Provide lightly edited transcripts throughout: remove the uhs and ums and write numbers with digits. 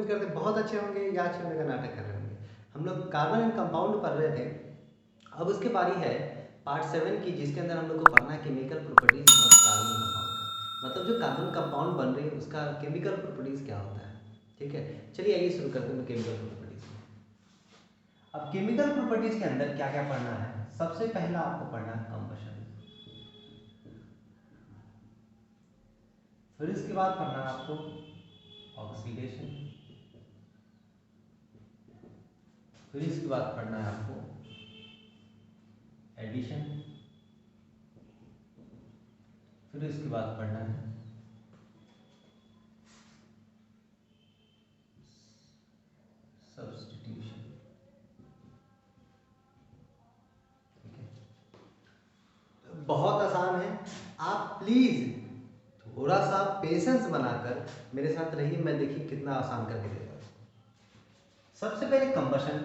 उम्मीद करते हैं बहुत अच्छे होंगे या अच्छे होने का नाटक कर रहे होंगे। हम लोग कार्बन एंड कंपाउंड पढ़ रहे थे। अब उसके बारी है पार्ट 7 की, जिसके अंदर हम लोग को पढ़ना है chemical properties of carbon compound का। मतलब जो कार्बन कंपाउंड बन रही है उसका केमिकल प्रॉपर्टीज क्या होता है। ठीक है, चलिए आइए शुरू करते हैं केमिकल प्रॉपर्टीज में। अब केमिकल प्रॉपर्टीज के अंदर क्या क्या पढ़ना है। सबसे पहला आपको पढ़ना है कंबशन, फिर इसके बाद पढ़ना है आपको ऑक्सीडेशन, फिर इसके बाद पढ़ना है आपको एडिशन, फिर इसके बाद पढ़ना है सब्स्टिट्यूशन। ठीक है, बहुत आसान है। आप प्लीज थोड़ा सा पेशेंस बनाकर मेरे साथ रहिए, मैं देखिए कितना आसान करके देता हूँ। सबसे पहले कंबशन।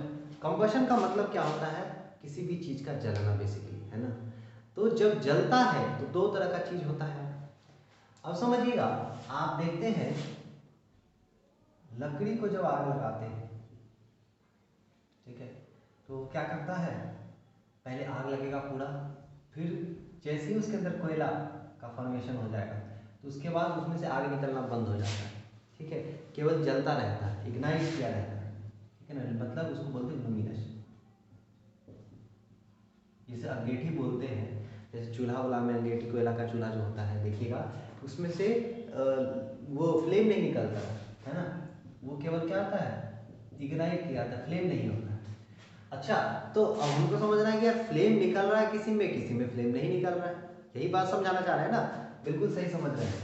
कंबशन का मतलब क्या होता है, किसी भी चीज का जलना बेसिकली, है ना। तो जब जलता है तो दो तरह का चीज होता है। अब समझिएगा, आप देखते हैं लकड़ी को जब आग लगाते हैं, ठीक है, तो क्या करता है, पहले आग लगेगा पूरा, फिर जैसे ही उसके अंदर कोयला का फॉर्मेशन हो जाएगा तो उसके बाद उसमें से आग निकलना बंद हो जाता है। ठीक है, केवल जलता रहता है, इग्नाइट किया रहता है। ठीक है ना, मतलब उसको बोलते हैं लुमिनस, जिसे अंगीठी बोलते हैं। जैसे चूल्हा वाला में अंगीठी, कोयला का चूल्हा जो होता है देखिएगा, उसमें से वो फ्लेम नहीं निकलता है ना, वो केवल क्या होता है, इग्नाइट किया जाता है, फ्लेम नहीं होता है। अच्छा, तो अब हमको समझना है कि यार फ्लेम निकल रहा है किसी में फ्लेम नहीं निकल रहा है। यही बात समझाना चाह रहे हैं ना, बिल्कुल सही समझ रहे हैं।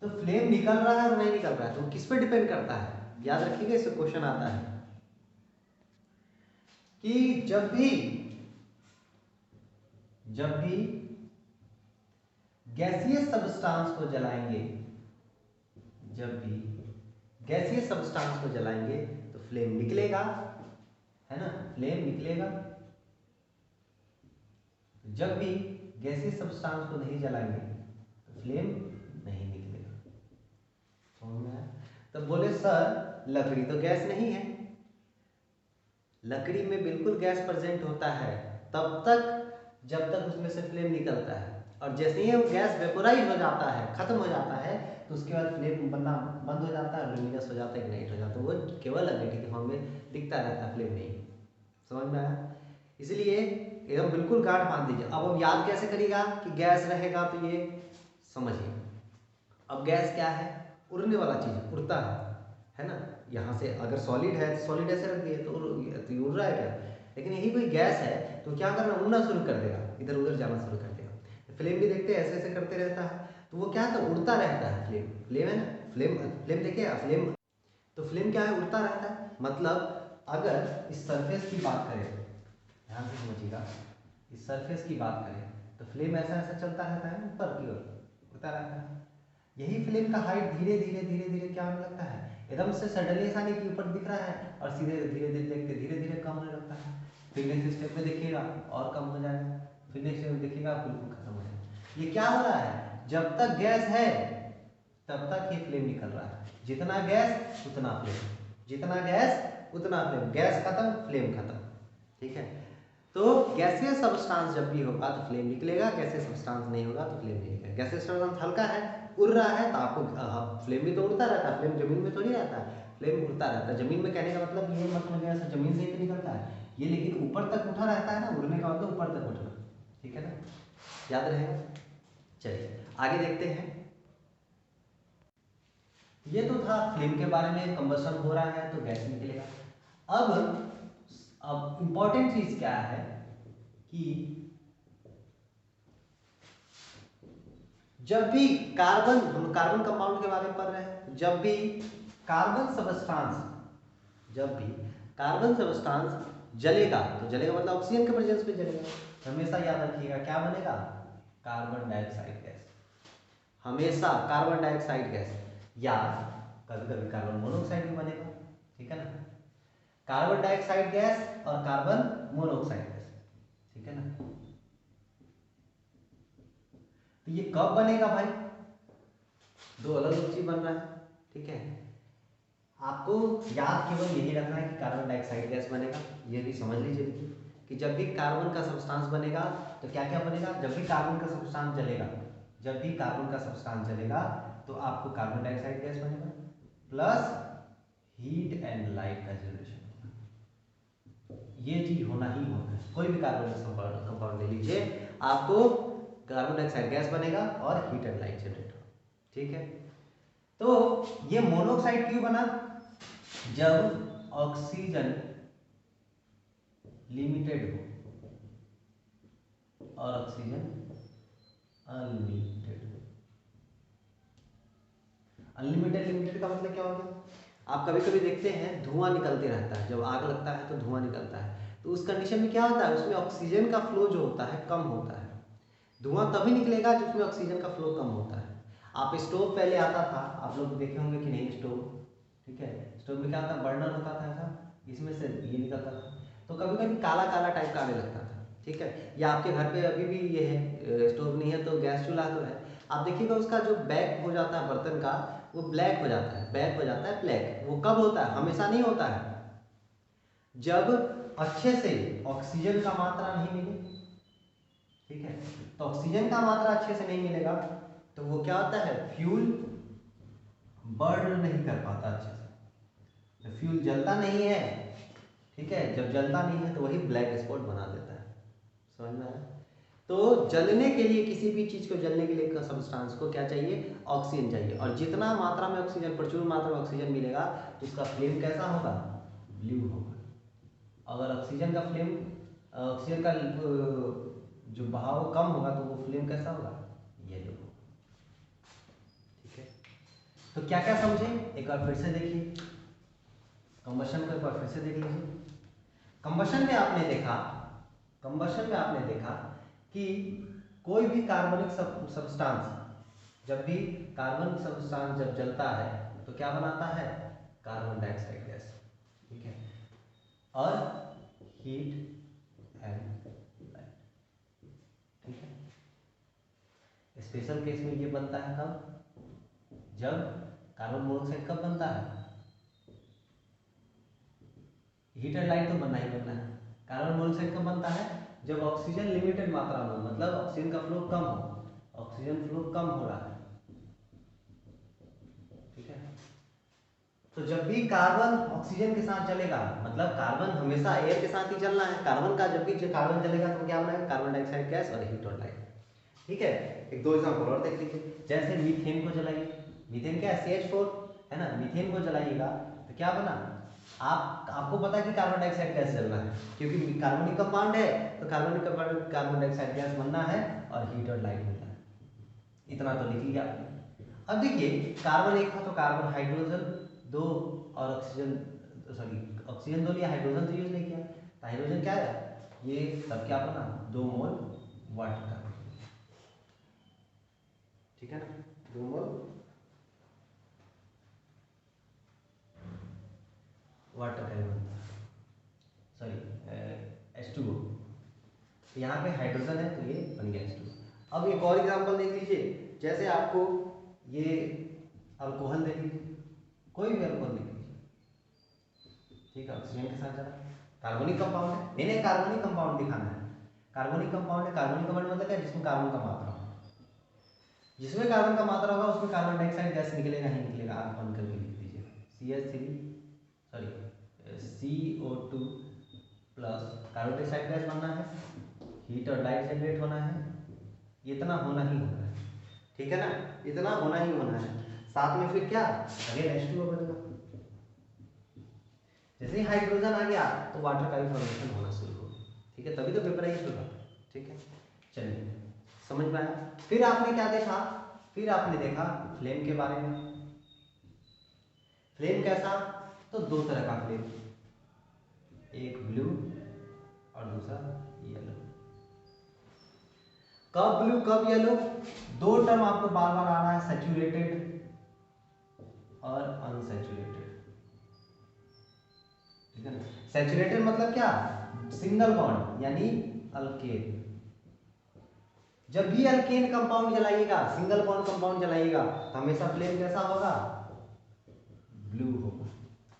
तो फ्लेम निकल रहा है और नहीं निकल रहा है तो किस पे डिपेंड करता है, याद रखिएगा, इससे क्वेश्चन आता है कि जब भी गैसीय सब्सटेंस को जलाएंगे, जब भी गैसीय सब्सटेंस को जलाएंगे तो फ्लेम निकलेगा, है ना, फ्लेम निकलेगा। जब भी गैसीय सब्सटेंस को नहीं जलाएंगे तो फ्लेम नहीं निकलेगा। समझ में आया। तो बोले सर लकड़ी तो गैस नहीं है। लकड़ी में बिल्कुल गैस प्रेजेंट होता है तब तक जब तक उसमें से फ्लेम निकलता है, और जैसे ही वो गैस वेपोराइज हो जाता है, खत्म हो जाता है, तो उसके बाद फ्लेम बनना बंद हो जाता है, लुमिनस हो जाता है, इग्नाइट हो जाता है, वो केवल अंगीठी के फॉर्म में दिखता रहता है, फ्लेम नहीं। समझ में आया। इसलिए एकदम बिल्कुल गांठ बांध दीजिए। अब हम याद कैसे करिएगा कि गैस रहेगा, तो ये समझिए। अब गैस क्या है, उड़ने वाला चीज, उड़ता है ना। यहाँ से अगर सॉलिड है तो सॉलिड ऐसे रख दिए तो उड़ रहा है क्या, लेकिन यही कोई गैस है तो क्या करना, उड़ना शुरू कर देगा, इधर उधर जाना शुरू कर देगा। फ्लेम भी देखते हैं ऐसे ऐसे करते रहता है, तो वो क्या है, उड़ता रहता है। फ्लेम फ्लेम है ना, फ्लेम फ्लेम देखिए, फ्लेम तो फ्लेम क्या है, उड़ता रहता है। मतलब अगर इस सरफेस की बात करें, ध्यान से समझिएगा, इस सरफेस की बात करें तो फ्लेम ऐसा ऐसा चलता रहता है ऊपर की ओर, उड़ता रहता है। यही फ्लेम का हाइट धीरे धीरे धीरे धीरे क्या होने लगता है, एकदम से सडनली ऐसा नहीं कि ऊपर दिख रहा है और सीधे धीरे धीरे देखते धीरे धीरे कम होने लगता है। फिर नेक्स्ट स्टेप में देखिएगा और कम हो जाएगा, फिर नेक्स्ट स्टेप में देखिएगा बिल्कुल खत्म हो जाएगा। ये क्या हो रहा है, जब तक गैस है तब तक ये फ्लेम निकल रहा है। जितना गैस उतना फ्लेम, जितना गैस उतना फ्लेम, गैस खत्म फ्लेम खत्म। ठीक है, तो गैसीय सब्सटेंस जब भी होगा तो फ्लेम निकलेगा, गैसीय सब्सटेंस नहीं होगा तो फ्लेम नहीं निकलेगा। गैसीय सब्सटेंस हल्का है, उड़ रहा है, तो आपको फ्लेम भी तो उड़ता रहता है, फ्लेम जमीन में थोड़ी रहता है, फ्लेम उड़ता रहता है। जमीन में कहने का मतलब ये मत समझिए ऐसा जमीन से ही तो निकलता है ये, लेकिन ऊपर तक उठा रहता है ना, उड़ने का मतलब ऊपर तक उठना। ठीक है ना, याद रहेगा। चलिए आगे देखते हैं। ये तो था फ्लेम के बारे में, कंबशन हो रहा है तो गैस निकलेगा। अब इंपॉर्टेंट चीज क्या है कि जब भी कार्बन, हम कार्बन कंपाउंड के बारे में पढ़ रहे हैं, जब भी कार्बन सबस्टांस, जब भी कार्बन सबस्टांस जलेगा तो जलेगा मतलब ऑक्सीजन के प्रेजेंस में जलेगा। हमेशा याद रखिएगा क्या बनेगा, कार्बन डाइऑक्साइड गैस, हमेशा कार्बन डाइऑक्साइड गैस, या कभी कभी कार्बन मोनोऑक्साइड भी बनेगा। ठीक है ना, कार्बन डाइऑक्साइड गैस और कार्बन मोनोऑक्साइड गैस। ठीक है ना, तो ये कब बनेगा भाई, दो अलग अलग चीज बन रहा है। ठीक है, आपको याद केवल यही रखना है कि कार्बन डाइऑक्साइड गैस बनेगा, ये भी समझ लीजिए कि जब भी कार्बन का सब्सटेंस बनेगा तो क्या क्या बनेगा। जब भी कार्बन का सब्सटेंस जलेगा, जब भी कार्बन का सब्सटेंस जलेगा तो आपको कार्बन डाइऑक्साइड गैस बनेगा, प्लस हीट एंड लाइट का जनरेशन होगा। ये चीज होना ही होना है। कोई भी कार्बन कंपाउंड ले लीजिए, आपको कार्बन डाइऑक्साइड गैस बनेगा और हीट एंड लाइट जनरेट होगा। ठीक है, तो ये मोनोऑक्साइड क्यों बना? जब ऑक्सीजन लिमिटेड हो और ऑक्सीजन अनलिमिटेड। अनलिमिटेड लिमिटेड का मतलब क्या होगा? आप कभी कभी देखते हैं धुआं निकलते रहता है, जब आग लगता है तो धुआं निकलता है, तो उस कंडीशन में क्या होता है, उसमें ऑक्सीजन का फ्लो जो होता है कम होता है। धुआं तभी निकलेगा जिसमें ऑक्सीजन का फ्लो कम होता है। आप स्टोव पहले आता था, आप लोग देखे होंगे कि नहीं स्टोव, ठीक है, स्टोव में क्या था, बर्नर होता था ऐसा, इसमें से ये निकलता था, तो कभी कभी काला काला टाइप का आने लगता था। ठीक है, या आपके घर पे अभी भी ये है, स्टोव नहीं है तो गैस चूल्हा तो है, आप देखिएगा उसका जो बैक हो जाता है बर्तन का, वो ब्लैक हो जाता है, बैक हो जाता है ब्लैक। वो कब होता है? हमेशा नहीं होता है, जब अच्छे से ऑक्सीजन का मात्रा नहीं मिले। ठीक है, तो ऑक्सीजन का मात्रा अच्छे से नहीं मिलेगा तो वो क्या होता है, फ्यूल बर्न नहीं कर पाता अच्छे से, तो फ्यूल जलता नहीं है। ठीक है, जब जलता नहीं है तो वही ब्लैक स्पॉट बना देता है। समझ में आया? तो जलने के लिए, किसी भी चीज को जलने के लिए सब्सटेंस को क्या चाहिए, ऑक्सीजन चाहिए, और जितना मात्रा में ऑक्सीजन, प्रचुर मात्रा में ऑक्सीजन मिलेगा तो उसका फ्लेम कैसा होगा, ब्लू होगा। अगर ऑक्सीजन का फ्लेम, ऑक्सीजन का जो बहाव कम होगा तो वो फ्लेम कैसा होगा, येलो होगा। ठीक है, तो क्या क्या समझे, एक बार फिर से देखिए, कंबशन को एक बार फिर से देख लीजिए। कंबशन में आपने देखा, कंबशन में आपने देखा कि कोई भी कार्बनिक सब्सटेंस, जब भी कार्बन सब्सटेंस जब जलता है तो क्या बनाता है, कार्बन डाइऑक्साइड गैस। ठीक है, और हीट एंड लाइट। ठीक है, स्पेशल केस में ये बनता है कब, जब कार्बन मोनोऑक्साइड कब बनता है, हीट एंड लाइट तो बनना ही बनना है। कार्बन मोनोऑक्साइड कब बनता है, जब ऑक्सीजन लिमिटेड मात्रा में, मतलब ऑक्सीजन का फ्लो कम हो, ऑक्सीजन फ्लो कम हो रहा है। ठीक है, तो जब भी कार्बन ऑक्सीजन के साथ चलेगा, मतलब कार्बन हमेशा एयर के साथ ही चलना है, कार्बन का जब भी कार्बन चलेगा तो क्या बनाएगा, कार्बन डाइऑक्साइड गैस और हीट और लाइट। ठीक है, एक दो एग्जांपल और देख लीजिए, जैसे मीथेन को जलाइए, मीथेन क्या है, CH4 है ना, मीथेन को जलाइएगा तो क्या बना, आपको पता है कि कार्बन डाइऑक्साइड गैस जलना है, क्योंकि कार्बनिक कंपाउंड है, तो कार्बनिक कंपाउंड कार्बन डाइऑक्साइड गैस बनना है और हीट और लाइट बनना है। इतना तो लिख लिया आपने। अब देखिए, कार्बन एक था तो कार्बन, हाइड्रोजन दो और ऑक्सीजन, सॉरी ऑक्सीजन दो लिया, हाइड्रोजन तो यूज नहीं किया, तो हाइड्रोजन क्या है, ये तब क्या बना, 2 मोल वाटर का। ठीक है ना, 2 मोल वाटर का बनता है, सॉरी H2O। तो यहाँ पे हाइड्रोजन है तो ये बन गया H2O। अब एक और एग्जांपल देख लीजिए, जैसे आपको ये अल्कोहल देख लीजिए, कोई भी अल्कोहल देख लीजिए, ठीक है, ऑक्सीजन के साथ चला, कार्बनिक कंपाउंड है, नहीं कार्बनिक कंपाउंड दिखाना है, कार्बनिक कंपाउंड है, कार्बनिक कंपाउंड मतलब क्या, जिसमें कार्बन का मात्रा हो, जिसमें कार्बन का मात्रा होगा उसमें कार्बन डाइऑक्साइड गैस निकलेगा ही निकलेगा। आप बंद करके लिख दीजिए, CH3, sorry CO2 plus carbon dioxide gas बनना है, हीट और लाइट जनरेट होना है, इतना होना ही होना है। ठीक है ना, इतना होना ही होना है। साथ में फिर क्या, अगेन H2O बनेगा। जैसे ही हाइड्रोजन आ गया तो वाटर का भी फॉर्मेशन होना शुरू हो गया। ठीक है, तभी तो वेपराइज होगा। ठीक है, चलिए समझ में आया। फिर आपने क्या देखा, फिर आपने देखा फ्लेम के बारे में। फ्लेम कैसा, तो दो तरह का फ्लेम, एक ब्लू और दूसरा येलो। कब ब्लू कब येलो, दो टर्म आपको बार बार आना है, सैचुरेटेड और अनसैचुरेटेड। ठीक है ना, सैचुरेटेड मतलब क्या, सिंगल बॉन्ड यानी अल्केन। जब भी अल्केन कंपाउंड जलाइएगा, सिंगल बॉन्ड कंपाउंड जलाइएगा, तो हमेशा फ्लेम कैसा होगा, ब्लू होगा।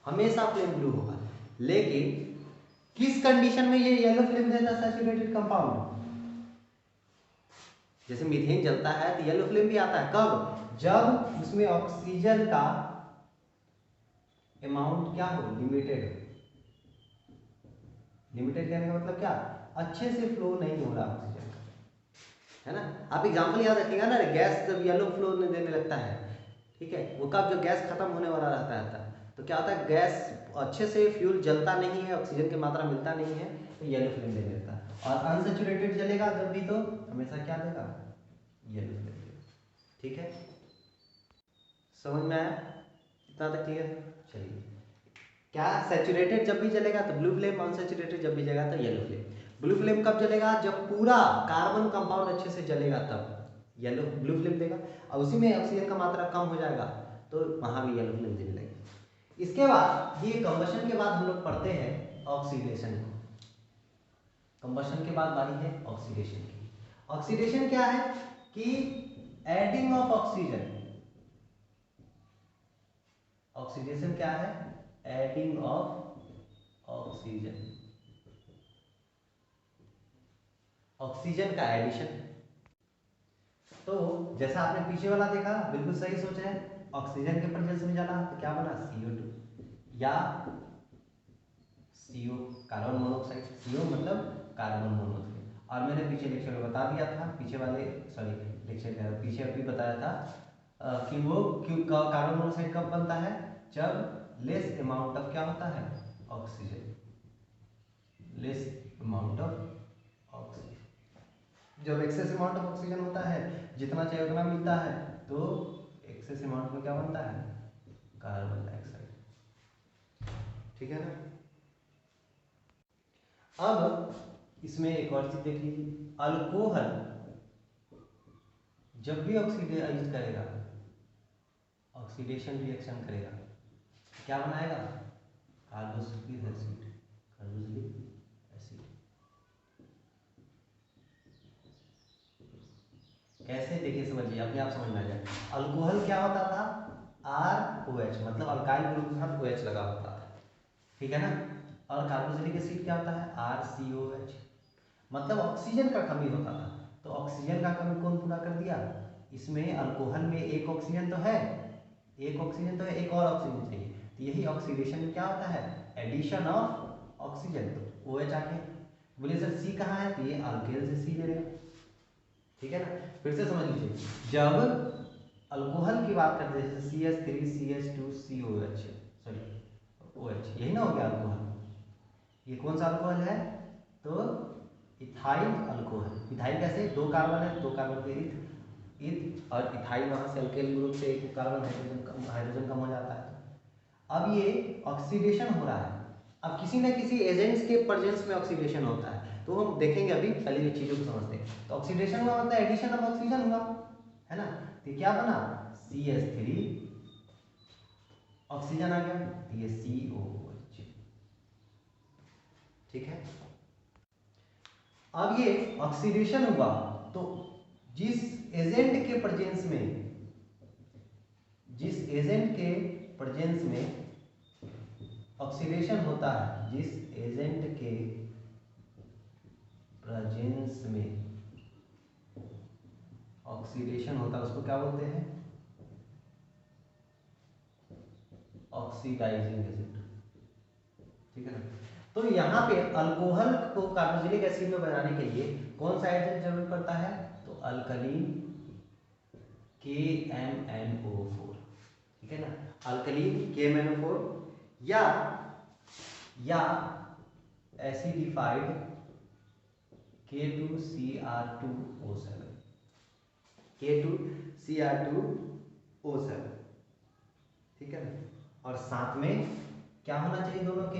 हमेशा फ्लेम ब्लू होगा। लेकिन किस कंडीशन में ये येलो फ्लेम देता है सैचुरेटेड कंपाउंड? जैसे मीथेन जलता है तो येलो फ्लेम भी आता है, कब? जब उसमें ऑक्सीजन का अमाउंट क्या हो, लिमिटेड। लिमिटेड कहने का मतलब क्या? अच्छे से फ्लो नहीं हो रहा ऑक्सीजन का, है ना। आप एग्जांपल याद रखिएगा ना, गैस जब येलो फ्लो देने लगता है, ठीक है, वो कब? जब गैस खत्म होने वाला रहता है तो क्या होता है, गैस अच्छे से फ्यूल जलता नहीं है, ऑक्सीजन की मात्रा मिलता नहीं है, तो येलो फ्लेम दे देता है। और अनसैचुरेटेड जलेगा जब भी, तो हमेशा क्या देगा? येलो फ्लेम देगा। ठीक है, समझ में आया? इतना तक क्लियर? चलिए, क्या सैचुरेटेड जब भी जलेगा तो ब्लू फ्लेम, अनसैचुरेटेड जब भी जलेगा तो येलो फ्लेम। ब्लू फ्लेम कब जलेगा? जब पूरा कार्बन कंपाउंड अच्छे से जलेगा तब येलो ब्लू फ्लेम देगा, और उसी में ऑक्सीजन का मात्रा कम हो जाएगा तो वहां भी येलो फ्लेम देने लगेगी। इसके बाद ये कंबशन के बाद हम लोग पढ़ते हैं ऑक्सीडेशन को। कंबशन के बाद बारी है ऑक्सीडेशन की। ऑक्सीडेशन क्या है कि एडिंग ऑफ ऑक्सीजन। ऑक्सीडेशन क्या है? एडिंग ऑफ ऑक्सीजन, ऑक्सीजन का एडिशन। तो जैसा आपने पीछे वाला देखा, बिल्कुल सही सोचा है, ऑक्सीजन के प्रेजेंस में जाना तो क्या बना? CO2 या CO, कार्बन मोनोऑक्साइड। CO मतलब कार्बन मोनोऑक्साइड। और मैंने पीछे लेक्चर में बता दिया था, पीछे वाले सॉरी लेक्चर का पीछे अभी बताया था कि वो क्यों कार्बन मोनोऑक्साइड कब बनता है? जब लेस अमाउंट ऑफ क्या होता है? Oxygen. Less amount of oxygen, जब एक्सेस अमाउंट ऑफ ऑक्सीजन होता है, जितना चाहिए उतना मिलता है, तो एक्सेस अमाउंट में क्या बनता है? Carbon dioxide. ठीक है ना। अब इसमें एक और चीज देख लीजिए, अल्कोहल जब भी ऑक्सीडाइज करेगा, ऑक्सीडेशन रिएक्शन करेगा, क्या बनाएगा? Carboxylic acid. कार्बोक्सिलिक एसिड कैसे? देखिए समझिए, अपने आप समझ में आ जाए। अल्कोहल क्या होता था? ROH, मतलब अल्काइल ग्रुप के साथ OH लगा होता था, ठीक है ना। और कार्बोक्सिलिक एसिड क्या होता है? RCOH, मतलब ऑक्सीजन का कमी होता था। तो ऑक्सीजन का कमी कौन पूरा कर दिया? इसमें अल्कोहल में एक ऑक्सीजन तो है, एक ऑक्सीजन तो है, एक और ऑक्सीजन चाहिए, तो यही ऑक्सीडेशन में क्या होता है? Addition of oxygen. तो OH आके बोले सर C कहाँ है? तो ये अल्केन से C ले लेगा, ठीक है ना। फिर से समझ लीजिए, जब अल्कोहल की बात करते हैं जैसे CH3CH2COH, सॉरी OH, यही ना हो गया अल्कोहल। ये कौन सा अल्कोहल है? तो इथाइल अल्कोहल। इथाइल कैसे? दो कार्बन है, दो कार्बन के इथ और इथाइल, वहां से अल्केन ग्रुप से एक कार्बन हाइड्रोजन कम हो जाता है। अब ये ऑक्सीडेशन हो रहा है, अब किसी न किसी एजेंट्स के प्रेजेंस में ऑक्सीडेशन होता है, तो हम देखेंगे अभी, पहले ये चीजों को समझते हैं। तो ऑक्सीडेशन हुआ मतलब एडिशन ऑफ ऑक्सीजन हुआ, है ना। तो क्या बना? CH3, ऑक्सीजन आ गया, तो ये COH, ठीक है। अब ये ऑक्सीडेशन हुआ तो जिस एजेंट के प्रेजेंस में, जिस एजेंट के प्रेजेंस में ऑक्सीडेशन होता है, जिस एजेंट के प्रेजेंस में ऑक्सीडेशन होता है उसको क्या बोलते हैं? ऑक्सीडाइजिंग एजेंट, ठीक है ना। तो यहाँ पे अल्कोहल को कार्बोक्सिलिक एसिड में बनाने के लिए कौन सा एजेंट जरूरत पड़ता है? तो अल्कलीन KMnO4, ठीक है ना। अल्कलीन KMnO4 या एसिडिफाइड K2Cr2O7, K2Cr2O7, ठीक है ना। और साथ में क्या होना चाहिए? दोनों के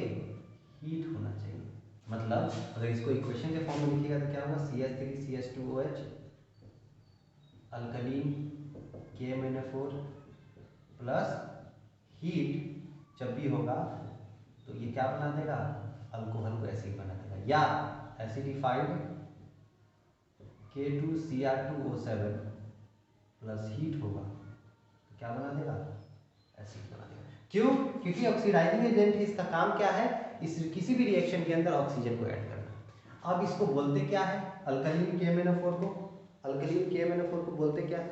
हीट होना चाहिए। मतलब अगर इसको इक्वेशन के फॉर्म में लिखिएगा तो क्या होगा? CH3CH2OH, alkaline KMnO4 plus heat जब भी होगा तो ये क्या बना देगा? अल्कोहल को एसिड बना देगा। या एसिडिफाइड K2Cr2O7 प्लस हीट होगा तो क्या बना देगा? एसिड बना देगा। क्यों? क्योंकि ऑक्सीडाइजिंग एजेंट इसका काम क्या है, इस किसी भी रिएक्शन के अंदर ऑक्सीजन को ऐड करना। अब इसको बोलते क्या है, अल्कलीन KMnO4 को, अल्कलीन KMnO4 को बोलते क्या है?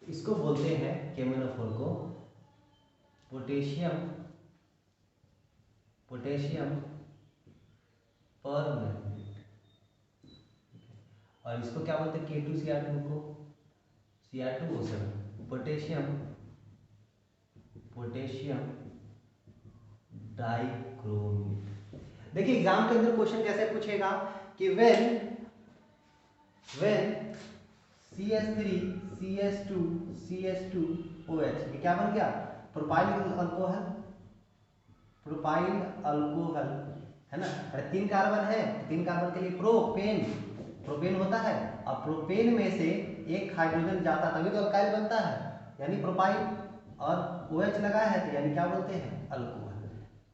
इसको बोलते हैं KMnO4 को पोटेशियम परमैंगनेट, और इसको क्या बोलते हैं K2Cr2 को Cr2O7 पोटेशियम डाइक्रोमेट। देखिए एग्जाम के अंदर क्वेश्चन कैसे पूछेगा कि व्हेन CH3 CH2 CH2OH, ये क्या बन गया? प्रोपाइल अल्कोहल है ना। अरे 3 कार्बन है, 3 कार्बन के लिए प्रोपेन होता है, और प्रोपेन में से एक हाइड्रोजन जाता तभी तो अल्काइल बनता है, यानी प्रोपाइल, और OH लगा है तो यानी क्या बोलते हैं, alcohol.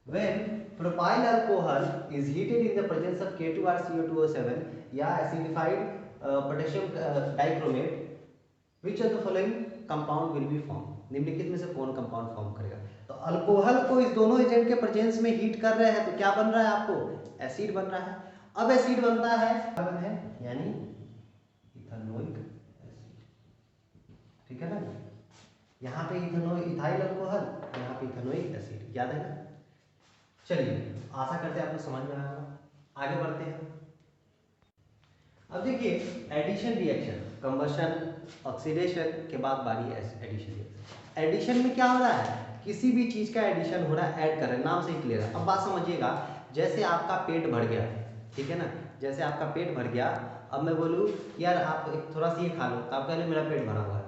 When propyl alcohol is heated in the presence of K2RCO2O7 या acidified potassium dichromate, which of the following compound will be form, निम्नलिखित में से कौन कंपाउंड फॉर्म करेगा? तो अल्कोहल को इस दोनों एजेंट के प्रेजेंस में हीट कर रहे हैं तो क्या बन रहा है आपको, एसिड बन रहा है। अब एसिड बनता है कार्बन है यानी इथेनोइक एसिड, ठीक है ना। यहाँ पे इथाइल अल्कोहल, यहाँ पे इथेनोइक एसिड, याद है ना। चलिए आशा करते हैं आपको समझ में आया होगा, आगे बढ़ते हैं। अब देखिए एडिशन रिएक्शन, कंबशन ऑक्सीडेशन के बाद बारी है एडिशन रिएक्शन। एडिशन में क्या हो रहा है, किसी भी चीज का एडिशन हो रहा है, ऐड कर रहे हैं, नाम से ही क्लियर है। अब बात समझिएगा, जैसे आपका पेट भर गया, ठीक है ना, जैसे आपका पेट भर गया, अब मैं बोलूँ यार आप थोड़ा सा ये खा लो, तो आप कहले मेरा पेट भरा हुआ है,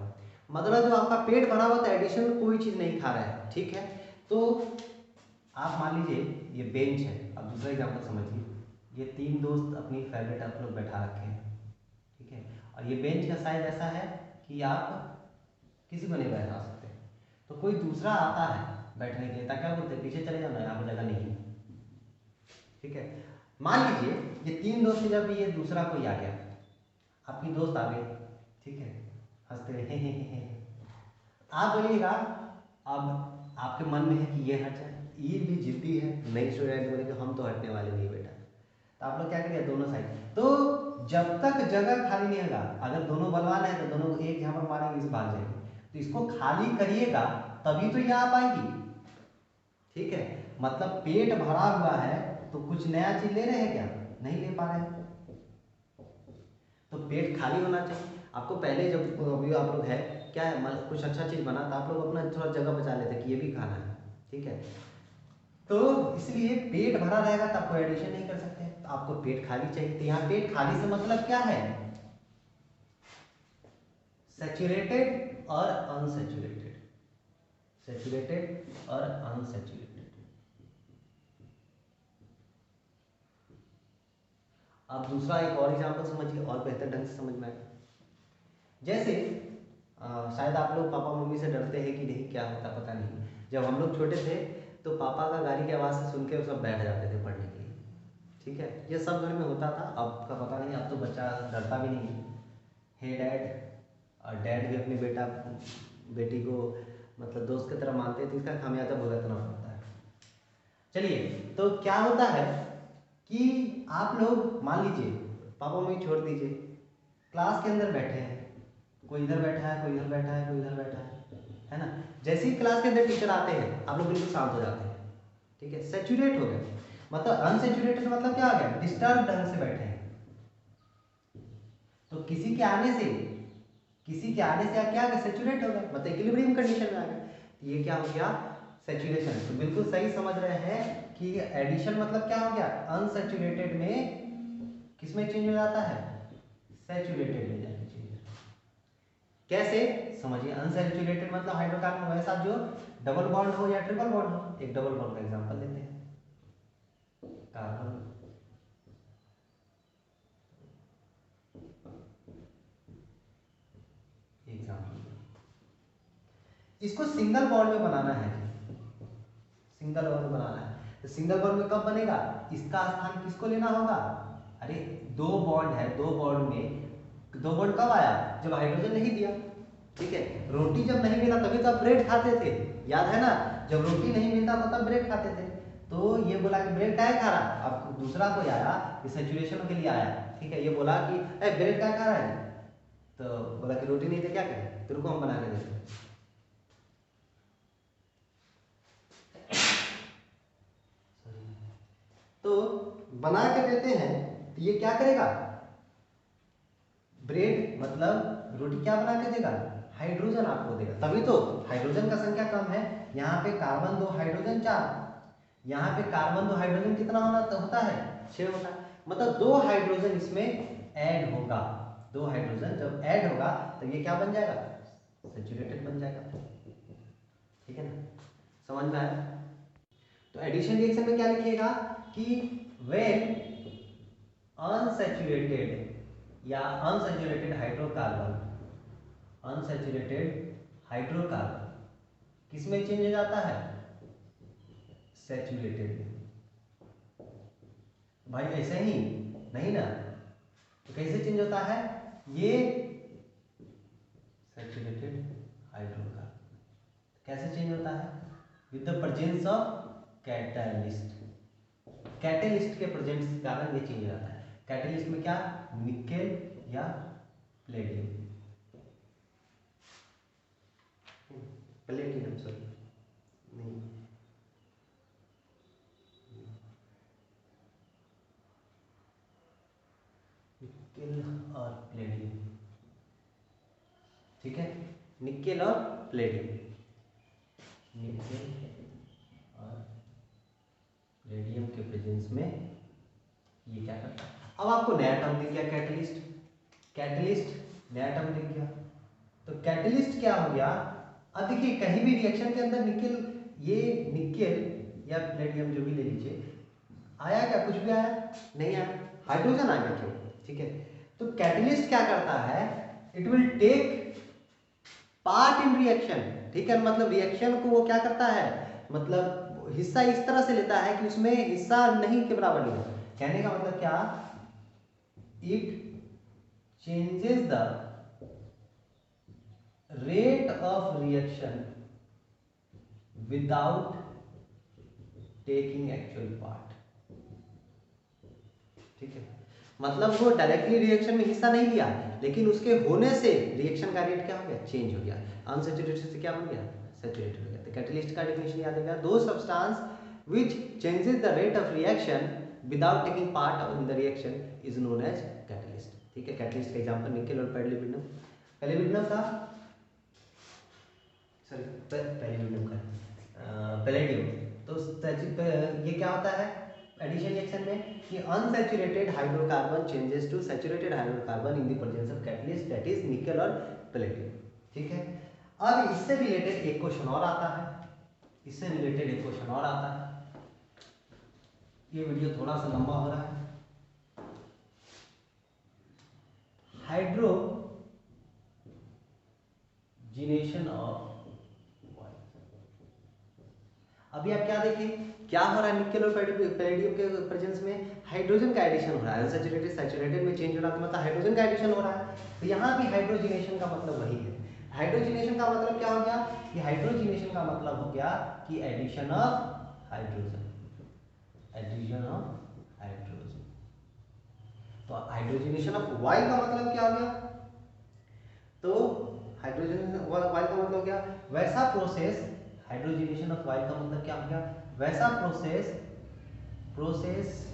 मतलब जो आपका पेट भरा हुआ था एडिशन में कोई चीज़ नहीं खा रहा है, ठीक है। तो आप मान लीजिए ये बेंच है, अब दूसरा एग्जाम्पल समझिए, ये 3 दोस्त अपनी फेवरेट आप लोग बैठा रखे हैं, ठीक है, और ये बेंच का साइज ऐसा है कि आप किसी को नहीं बैठा सकते, तो कोई दूसरा आता है बैठने के लिए, ताकि क्या बोलते हैं पीछे चले जाना, यहाँ पर जगह नहीं है, ठीक है। मान लीजिए ये 3 दोस्त, जब ये दूसरा कोई आ गया, आपकी दोस्त आ गई, ठीक है, हंसते रहे आप बोलिएगा, अब आपके मन में है कि ये हट जाए, ये भी जिद्दी है, नहीं स्टूडेंट बोलेंगे हम तो हटने वाले नहीं बेटा, तो आप लोग क्या करिए दोनों साइड, तो जब तक जगह खाली नहीं होगा, अगर दोनों बलवान है तो दोनों एक यहाँ पर मारेंगे, इस भाग जाएंगे, तो इसको खाली करिएगा तभी तो ये आ पाएगी, ठीक है। मतलब पेट भरा हुआ है तो कुछ नया चीज ले रहे हैं क्या, नहीं ले पा रहे हैं, तो पेट खाली होना चाहिए। आपको पहले जब अभी आप लोग है क्या है, कुछ अच्छा चीज बना तो आप लोग अपना थोड़ा जगह बचा लेते कि ये भी खाना है, ठीक है। तो इसलिए पेट भरा रहेगा तो आपको एडिशन नहीं कर सकते, तो आपको पेट खाली चाहिए। तो यहाँ पेट खाली से मतलब क्या है, सैचुरेटेड और अनसैचुरेटेड, सैचुरेटेड और अनसैचुरेटेड। अब दूसरा एक और एग्जाम्पल समझिए और बेहतर ढंग से समझ में आए। जैसे शायद आप लोग पापा मम्मी से डरते हैं कि नहीं, क्या होता पता नहीं, जब हम लोग छोटे थे तो पापा का गाड़ी की आवाज़ से सुन के सब बैठ जाते थे पढ़ने के लिए, ठीक है, ये सब घर में होता था। अब का पता नहीं, अब तो बच्चा डरता भी नहीं है, हे डैड, और डैड भी अपने बेटी को मतलब दोस्त की तरह मानते हैं, तो इसका खामियाजा भुगतना पड़ता है। चलिए तो क्या होता है कि आप लोग मान लीजिए पापा मम्मी छोड़ दीजिए, क्लास के अंदर बैठे हैं, कोई इधर बैठा है, कोई इधर बैठा है, कोई इधर बैठा है ना। जैसे ही क्लास के अंदर टीचर आते हैं आप लोग बिल्कुल शांत हो जाते हैं, ठीक है, सैचुरेट हो गए। मतलब अनसैचुरेटेड मतलब क्या हो गया, डिस्टर्ब ढंग से बैठे हैं, तो किसी के आने से आप क्या सैचुरेट हो गए, मतलब इक्विलिब्रियम कंडीशन में आ गए, ये क्या हो गया, सैचुरेशन। तो बिल्कुल सही समझ रहे हैं कि एडिशन मतलब क्या हो गया, अनसैचुरेटेड में किस में चेंज हो जाता है, सैचुरेटेड में जाके चेंज। कैसे समझिए, अनसैचुरेटेड मतलब हाइड्रोकार्बन वैसा जो डबल बॉन्ड हो या ट्रिपल बॉन्ड हो। एक डबल बॉन्ड का एग्जांपल लेते हैं, कार्बन, एग्जांपल, इसको सिंगल बॉन्ड में बनाना है, सिंगल बॉन्ड बनाना है, तो सिंगल बॉन्ड में कब बनेगा, इसका स्थान किसको लेना होगा, अरे 2 बॉन्ड है, 2 बॉन्ड में 2 बॉन्ड कब आया, जब हाइड्रोजन नहीं दिया, ठीक है, रोटी जब नहीं मिला तभी तो आप ब्रेड खाते थे, याद है ना, जब रोटी नहीं मिलता था तब ब्रेड खाते थे। तो ये बोला कि ब्रेड काहे खा रहा, अब दूसरा कोई आया, ये सैचुरेशन के लिए आया, ठीक है, ये बोला कि ए ब्रेड काहे खा रहा है, तो बोला कि रोटी नहीं थे क्या करें, तेरे को हम बना के देते। तो बना के देते हैं तो ये क्या करेगा, ब्रेड मतलब रोटी क्या बना के देगा, हाइड्रोजन आपको देगा, तभी तो हाइड्रोजन का संख्या कम है, यहाँ पे कार्बन 2 हाइड्रोजन 4, यहाँ पे कार्बन 2 हाइड्रोजन कितना होता है 6 होता है, मतलब 2 हाइड्रोजन इसमें ऐड होगा, 2 हाइड्रोजन जब ऐड होगा तो ये क्या बन जाएगा, सैचुरेटेड बन जाएगा, ठीक है ना, समझ में आया। तो एडिशन रिएक्शन में क्या लिखिएगा कि व्हेन अनसैचुरेटेड या अनसैचुरेटेड हाइड्रोकार्बन, अनसैचुरेटेड हाइड्रोकार्बन किस में चेंज हो जाता है, सैचुरेटेड में। भाई ऐसे ही नहीं ना, तो कैसे चेंज होता है, ये सैचुरेटेड हाइड्रोकार्बन कैसे चेंज होता है, with the presence of catalyst, catalyst के प्रेजेंस के कारण ये चेंज हो जाता है। कैटलिस्ट में क्या, निकेल या प्लेटिनम, प्लेटिनम सॉरी नहीं, निकेल और प्लेटिनम, ठीक है, निकेल और प्लेटिनम, निकेल और प्लेटिनम के प्रेजेंस में ये क्या करता है। अब आपको नया टर्म दिख गया कैटलिस्ट, कैटलिस्ट नया टर्म दिख गया, तो कैटलिस्ट क्या हो गया, अब देखिए कहीं भी रिएक्शन के अंदर निकेल, ये निकेल या प्लेटिनम जो भी ले लीजिए, आया क्या, कुछ भी आया नहीं आया, हाइड्रोजन आ गया क्यों, ठीक है। तो कैटलिस्ट क्या करता है, it will take part in reaction, ठीक है, मतलब रिएक्शन को वो क्या करता है, मतलब हिस्सा इस तरह से लेता है कि उसमें हिस्सा नहीं के बराबर नहीं होता, कहने का मतलब क्या, it changes the rate of reaction without taking actual part, ठीक है, मतलब वो डायरेक्टली रिएक्शन में हिस्सा नहीं लिया, लेकिन उसके होने से रिएक्शन का रेट क्या हो गया, चेंज हो गया, अनसैचुरेटेड से क्या बन गया, सैचुरेटेड हो गया। तो कैटलिस्ट का डेफिनेशन याद है क्या, दो substance which changes the rate of reaction without taking part in the reaction is known as catalyst, ठीक है। कैटलिस्ट का एग्जांपल निकेल और पैरालिब्डिनम, पैरालिब्डिनम का सॉरी पैरालिब्डिनम का पैलेडियम, तो ये क्या होता है एडिशन रिएक्शन में कि unsaturated hydrocarbon changes to saturated hydrocarbon in the presence of catalyst that is nickel और पैलेडियम, ठीक है। अब इससे रिलेटेड एक क्वेश्चन और आता है, इससे रिलेटेड एक क्वेश्चन और आता है, ये वीडियो थोड़ा सा लंबा हो रहा है। हाइड्रोजिनेशन ऑफ, अभी आप क्या देखें क्या हो रहा है, निकेल और पैलेडियम के प्रेजेंस में हाइड्रोजन का एडिशन हो रहा है, अनसैचुरेटेड सैचुरेटेड में चेंज हो रहा है, तो मतलब हाइड्रोजन का एडिशन हो रहा है, तो यहाँ भी हाइड्रोजिनेशन का मतलब वही है। हाइड्रोजिनेशन का मतलब क्या हो गया, कि हाइड्रोजिनेशन का मतलब हो गया कि addition of hydrogen, addition of hydrogen, तो हाइड्रोजिनेशन ऑफ वाई का मतलब क्या हो गया, तो हाइड्रोजन वाई का मतलब क्या, वैसा प्रोसेस, हाइड्रोजिनेशन ऑफ वाई का मतलब क्या हो गया, वैसा process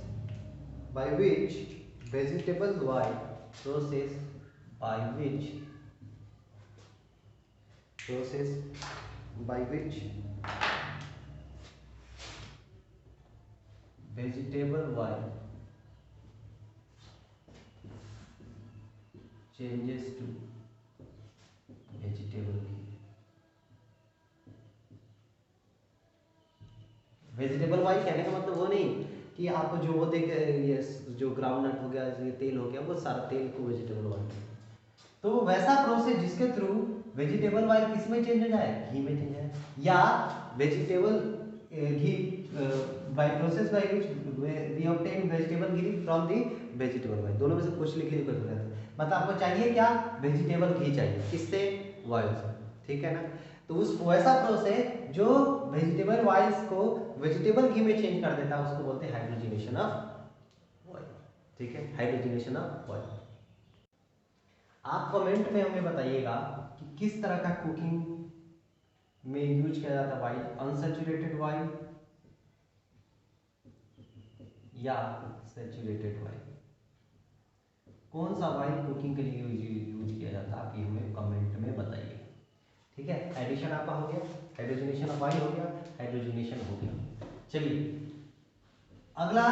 by which vegetable Y, process by which vegetable Y changes to vegetable G, vegetable Y कहने का मतलब वो नहीं कि आपको जो वो देख, ये जो ग्राउंडनट हो गया, ये तेल हो गया, वो सारा तेल को वेजिटेबल वाई, तो वैसा प्रोसेस जिसके थ्रू वेजिटेबल वाई किस में चेंज हो जाए, घी में चेंज हो जाए, या vegetable ghee by process by which we obtain vegetable ghee from the vegetable Y, दोनों में से कुछ लिख लीजिए, कोई मतलब आपको चाहिए क्या, वेजिटेबल घी चाहिए, किससे, वॉइल्स, ठीक है ना। तो उस वैसा प्रोसेस जो वेजिटेबल वॉइल्स को वेजिटेबल घी में चेंज कर देता है उसको बोलते हैं हाइड्रोजनेशन ऑफ ऑयल, ठीक है, हाइड्रोजनेशन ऑफ ऑयल। आप कमेंट में हमें बताइएगा कि किस तरह का कुकिंग में यूज किया जाता है ऑयल, अनसैचुरेटेड ऑयल या सैचुरेटेड ऑयल, कौन सा ऑयल कुकिंग के लिए यूज किया जाता है, आप ये हमें कमेंट में बताइए, ठीक है। एडिशन आपका हो गया, हाइड्रोजनेशन ऑफ ऑयल हो गया, हाइड्रोजनेशन हो गया। चलिए अगला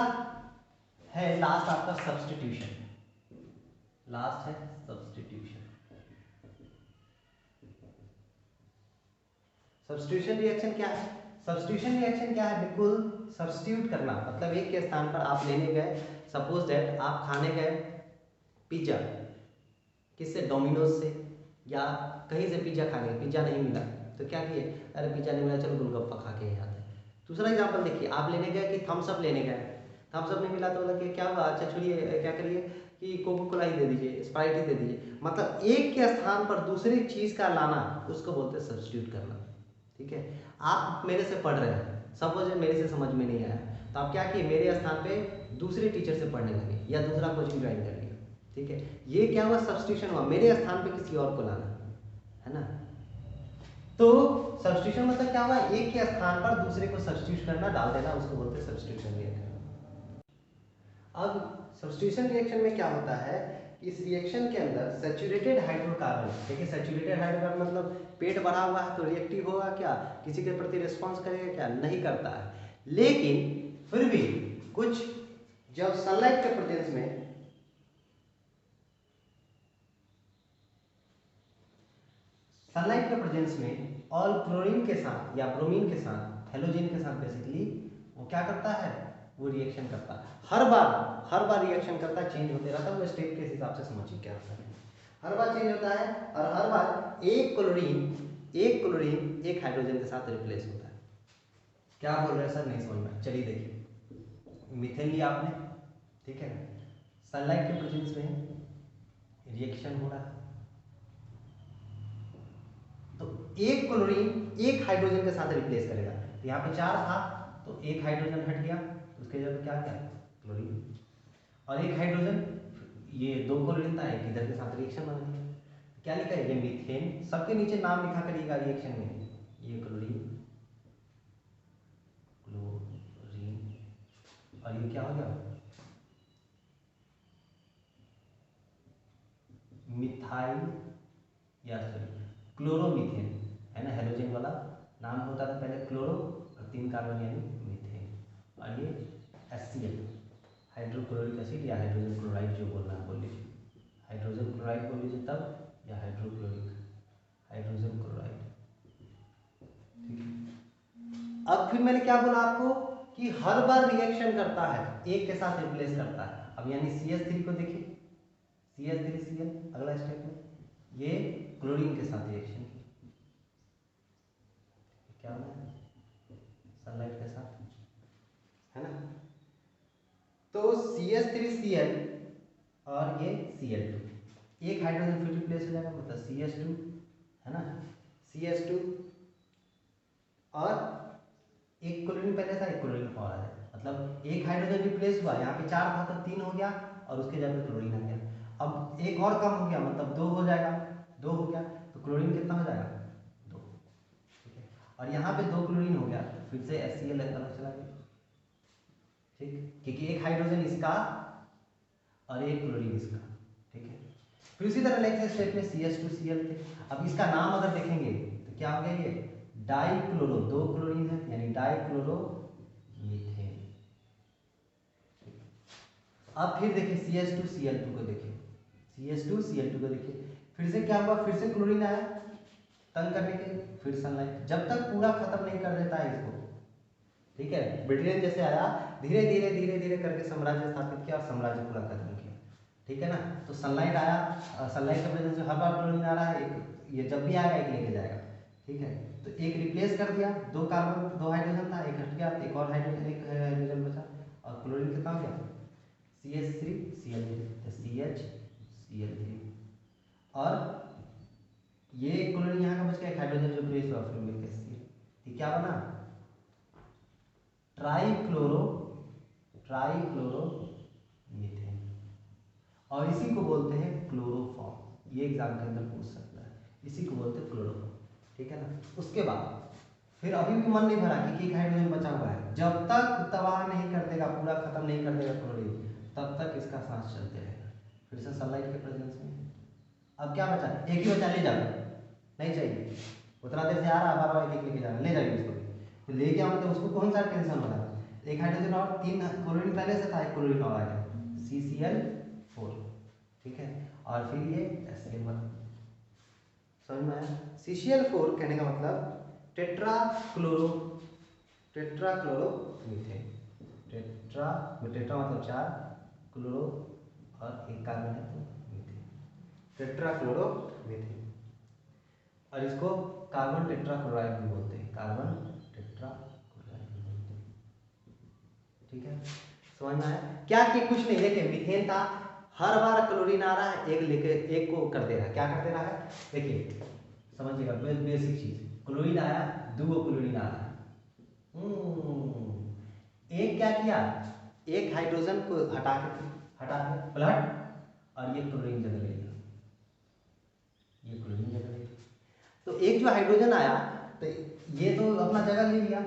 है लास्ट आपका सब्स्टिट्यूशन, लास्ट है सब्स्टिट्यूशन। सब्स्टिट्यूशन रिएक्शन क्या है? सब्स्टिट्यूशन रिएक्शन क्या है? बिल्कुल सब्स्टिट्यूट करना, मतलब एक के स्थान पर आप लेने गए, सपोज दैट आप खाने गए पिज्जा, किससे? डोमिनोज से, या कहीं से पिज्जा खाने, पिज्जा नहीं मिला तो क्या किए, अरे पिज्जा नहीं मिला चलो गोलगप्पा खा के आते हैं। दूसरा एग्जाम्पल देखिए, आप लेने गए कि थम्स अप लेने गए, थम्स अप नहीं मिला तो बोला कि क्या हुआ, अच्छा छोड़िए क्या करिए कि कोको कोला ही दे दीजिए, स्प्राइट ही दे दीजिए। मतलब एक के स्थान पर दूसरी चीज़ का लाना उसको बोलते हैं सब्स्टिट्यूट करना, ठीक है। आप मेरे से पढ़ रहे हैं, सपोज मेरे से समझ में नहीं आया तो आप क्या किए, मेरे स्थान पे दूसरे टीचर से पढ़ने लगे या दूसरा कोचिंग ज्वाइन कर लिया, ठीक है। ये क्या हुआ, सब्स्टिट्यूशन हुआ, मेरे स्थान पे किसी और को लाना, है ना। तो सब्स्टिट्यूशन मतलब क्या हुआ, एक के स्थान पर दूसरे को सब्स्टिट्यूट करना, डाल देना, उसको बोलते हैं सब्स्टिट्यूशन रिएक्शन। अब सब्स्टिट्यूशन रिएक्शन में क्या होता है, इस रिएक्शन के अंदर सैचुरेटेड हाइड्रोकार्बन, देखिए सैचुरेटेड हाइड्रोकार्बन मतलब पेट भरा हुआ है तो रिएक्टिव होगा क्या, किसी के प्रति रिस्पॉन्स करेगा क्या, नहीं करता है। लेकिन फिर भी कुछ जब सनलाइट के प्रेजेंस में, सनलाइट के प्रेजेंस में और क्लोरीन के साथ या ब्रोमीन के साथ, हेलोजन के साथ बेसिकली वो क्या करता है, वो रिएक्शन करता है। हर बार रिएक्शन करता है, चेंज होते रहता है, वो स्टेप के हिसाब से समझिए क्या होता है। हर बार चेंज होता है और हर बार एक क्लोरीन एक हाइड्रोजन के साथ रिप्लेस होता है। क्या बोल रहे हैं सर, नहीं समझ में, चलिए देखिए, मीथेन लिया आपने, ठीक है, सनलाइट के प्रेजेंस में रिएक्शन हो रहा है, तो एक क्लोरीन एक हाइड्रोजन के साथ रिप्लेस करेगा, तो यहाँ पे 4 था तो एक हाइड्रोजन हट गया, उसके जगह क्या क्या, क्लोरीन, और एक हाइड्रोजन, ये 2 क्लोरीन था, एक इधर के साथ रिएक्शन बन गया, क्या लिखा है, ये मीथेन, सबके नीचे नाम लिखा करिएगा रिएक्शन में, ये क्लोरीन, और ये क्या हो गया, मिथाइल, या सॉरी क्लोरोमीथेन, है ना, हेलोजन वाला नाम होता था पहले क्लोरो, और 3 कार्बन यानी मीथेन, और ये HCl हाइड्रोक्लोरिक एसिड या हाइड्रोजन क्लोराइड जो बोलना है बोल लीजिए, हाइड्रोजन क्लोराइड बोल लीजिए तब, या हाइड्रोक्लोरिक हाइड्रोजन क्लोराइड, ठीक है। अब फिर मैंने क्या बोला आपको कि हर बार रिएक्शन करता है, एक के साथ रिप्लेस करता है। अब यानी CH3 को देखिए, CH3Cl, अगला स्टेप में ये क्लोरीन के साथ रिएक्शन क्या होगा, सनलाइट के साथ, है ना। तो CH3Cl और ये Cl2, एक हाइड्रोजन फिर रिप्लेस हो जाएगा, मतलब CH2, है ना, CH2 और एक क्लोरीन पहले था, एक क्लोरीन और है, मतलब एक हाइड्रोजन रिप्लेस हुआ, यहाँ पे 4 था तो 3 हो गया, और उसके जगह क्लोरीन आ गया। अब एक और कम हो गया, मतलब 2 हो जाएगा, 2 हो गया तो क्लोरीन कितना हो जाएगा, 2, ठीक है। और यहाँ पे 2 क्लोरीन हो गया, फिर से HCl अलग चला गया, ठीक, क्योंकि एक हाइड्रोजन इसका और एक क्लोरीन इसका, ठीक है। फिर इसी तरह नेक्स्ट स्टेप में CH2Cl थे। अब इसका नाम अगर देखेंगे तो क्या हो गया, ये डाइक्लोरो, 2 क्लोरीन है यानी डाइक्लोरो मीथेन। अब फिर देखिए CH2Cl2 को देखिए, CH2Cl2 को देखिए, फिर से क्या हुआ, फिर से क्लोरीन आया तंग करने के लिए, फिर सनलाइट, जब तक पूरा खत्म नहीं कर देता है इसको, ठीक है। ब्रिटेन जैसे आया, धीरे धीरे धीरे धीरे करके साम्राज्य स्थापित किया और साम्राज्य पूरा खत्म किया, ठीक है ना। तो सनलाइट आया, सनलाइट के वजह से हर बार क्लोरीन आ रहा है, एक ये जब भी आएगा एक लेके जाएगा, ठीक है। तो एक रिप्लेस कर दिया, 2 कार्बन 2 हाइड्रोजन था, एक हट गया, एक और हाइड्रोजन, एक हाइड्रोजन बचा, और क्लोरीन कितना हो गया, CH3Cl3, तो CHCl3, और ये क्लोरीन यहाँ का बच गया, हाइड्रोजन जो प्लेस हुआ फिर मिलकर सी, ये क्या बना, ट्राइक्लोरो मीथेन, और इसी को बोलते हैं क्लोरोफॉर्म। ये एग्जाम के अंदर पूछ सकता है, इसी को बोलते हैं क्लोरोफॉर्म, ठीक है ना। उसके बाद फिर अभी भी मन नहीं भरा कि एक हाइड्रोजन बचा हुआ है, जब तक तबाह नहीं कर देगा, पूरा खत्म नहीं कर देगा क्लोरीन, तब तक इसका सांस चलते रहेगा, फिर से सनलाइट के प्रेजेंस में। अब क्या बचा, एक ही बचा, ले जाओ, नहीं चाहिए, उतना देर से आ रहा है, बार बार एक लेके जाना, ले जाइए उसको, तो लेके आओ तो उसको कौन सा टेंशन हो रहा है। एक हाइड्रोजन और 3 क्लोरीन पहले से था, एक क्लोरीन और आ गया, CCl4, ठीक है, और फिर ये HCl1, समझ में आया। CCl4 कहने का मतलब टेट्राक्लोरो मीथेन, टेट्रा मतलब 4, क्लोरो और एक कार्बन है तो मीथेन, टेट्राक्लोरो मीथेन, और इसको कार्बन टेट्राक्लोराइड भी बोलते हैं, कार्बन टेट्राक्लोराइड भी बोलते हैं, ठीक है, समझ में आया क्या कि कुछ नहीं, देखिए मीथेन था, हर बार क्लोरीन आ रहा है, एक लेके एक को कर दे रहा है, क्या कर दे रहा है, देखिए समझिएगा, बेसिक चीज, क्लोरीन आया, 2 क्लोरीन आ रहा है, एक क्या किया, एक हाइड्रोजन को हटा के पलट, और ये क्लोरीन जगह ले लिया, ये क्लोरीन जगह ले लिया, तो एक जो हाइड्रोजन आया तो ये तो अपना जगह ले लिया,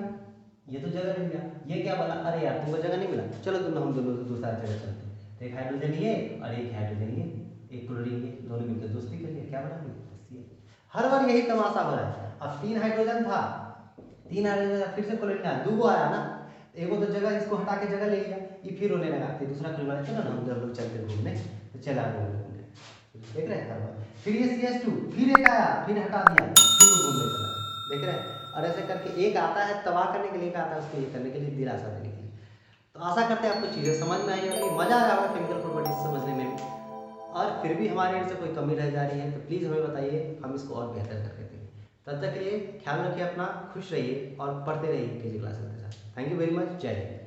ये तो जगह ले लिया, ये क्या बोला, अरे यार तुमको जगह नहीं मिला, चलो दोनों हम दोनों दूसरा जगह चलते हैं, तो एक हाइड्रोजन ये और एक हाइड्रोजन ये, एक क्लोरीन ये, दोनों मिलकर दोस्ती कर लिया, क्या बना लिया, हर बार यही तमाशा हो रहा है। अब 3 हाइड्रोजन था, 3 हाइड्रोजन फिर से क्लोरीन आया, 2 आया ना, एगो तो जगह इसको हटा के जगह ले लिया, ये फिर होने लगा, फिर दूसरा क्लोरीन, चलो ना हम लोग चलते घूमने, तो चला घूमने, देख रहे हैं हर बार, फिर ये CH2 फिर एक आया, फिर हटा दिया, फिर वो घूमने चला, देख रहे हैं, और ऐसे करके एक आता है तबाह करने के लिए, एक आता है उसको ये करने के लिए, दिलासा देने के लिए। तो आशा करते हैं आपको चीज़ें समझ में आई होगी, मजा आया होगा केमिकल प्रॉपर्टीज समझने में, और फिर भी हमारे एंड से कोई कमी रह जा रही है तो प्लीज़ हमें बताइए, हम इसको और बेहतर करके देंगे। तब तक के लिए ख्याल रखिए अपना, खुश रहिए और पढ़ते रहिए KG क्लासेस के साथ। थैंक यू वेरी मच, जय हिंद।